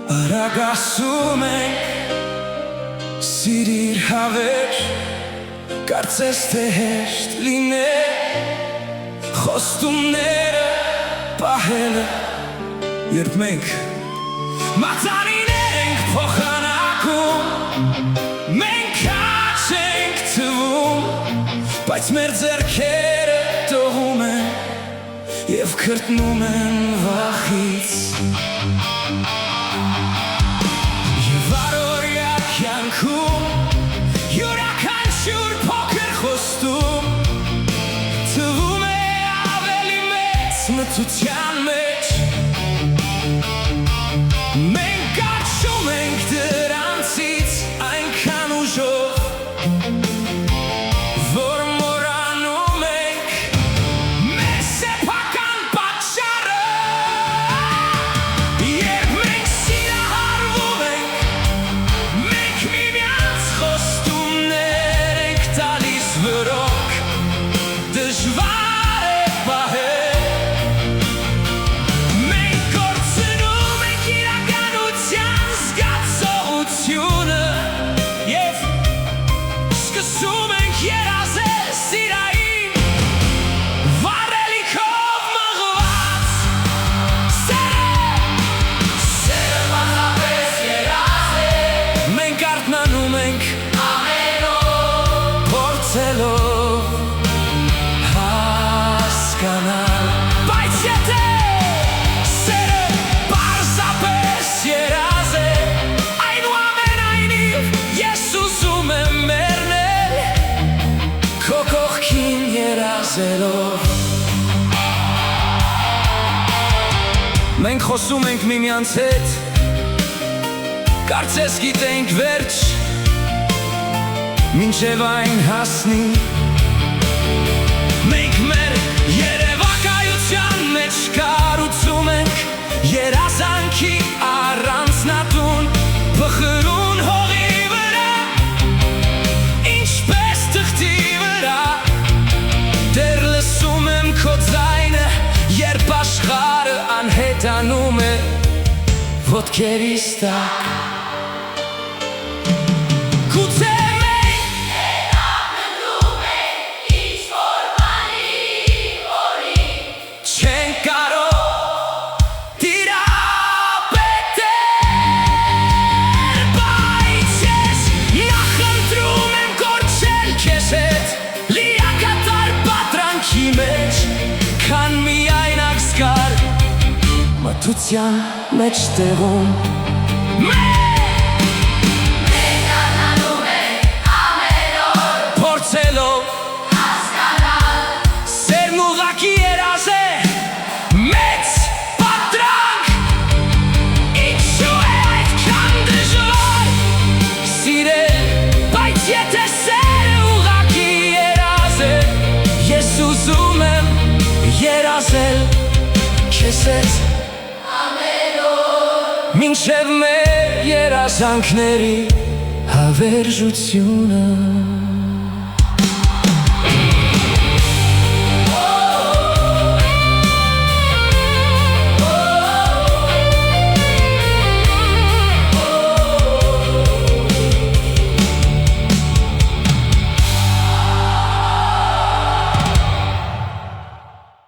Արագ ասում ենք սիրիր հավեր, կարծես թե հեշտ լիներ խոստումները պահելը, երբ մենք մատանիներ ենք փոխանակում, մենք քաջ ենք թվում, բայց մեր ձեռքերը տողում են և քրտնում են վախից։ Եվ առօրյա կյանքում յուրաքանչյուր փոքր խոստում թվում է ավելի մեծ մթության մեջ։ Մենք կաչում ենք դրանցից այնքան ուժով, որ մոռանում ենք մեր սեփական պատճառը։ Երբ մենք սիրահարվում ենք, մենք միմյանց խոստումներ ենք տալիս, որոնք դժվար է պահել։ Մենք կորցնում ենք իրականության զգացողությունը և սկսում ենք երազել սիրային վառելիքով մղված սերը բանապես երազ է։ Մենք արթնանում ենք ամեն օր, փորձելով հասկանալ, բայց եթե սերը պարզապես երազ է, այնուամենայնիվ ես ուզում եմ մեռնել քո կողքին երազելով։ Մենք խոսում ենք միմյանց հետ, կարծես գիտենք վերջ, մինչև այն հասնի։ Մենք մեր երևակայության մեջ կառուցում ենք երազանքի առանձնատուն, փխրուն հողի վրա, ինչպես թղթի վրա։ Դեռ լսում եմ քո ձայնը, երբ աշխարհը անհետանում է ոտքերիս տակ։ Գուցե մենք ապրում ենք ինչ-որ բանի օրին, չենք կարող տիրապետել, բայց ես նախընտրում եմ կորչել քեզ հետ լիակատար պատրանքի մեջ, քան միայնակ զգալ մթության մեջտեղում։ Մենք արթնանում ենք ամեն օր, փորձելով հասկանալ սերն ուղղակի երազ է, մեծ պատրանք, ինչու է այդքան դժվար սիրել, բայց եթե սերը ուղղակի երազ է, ես ուզում եմ երազել քեզ հետ մինչև մեր երազանքների հավերժությունը։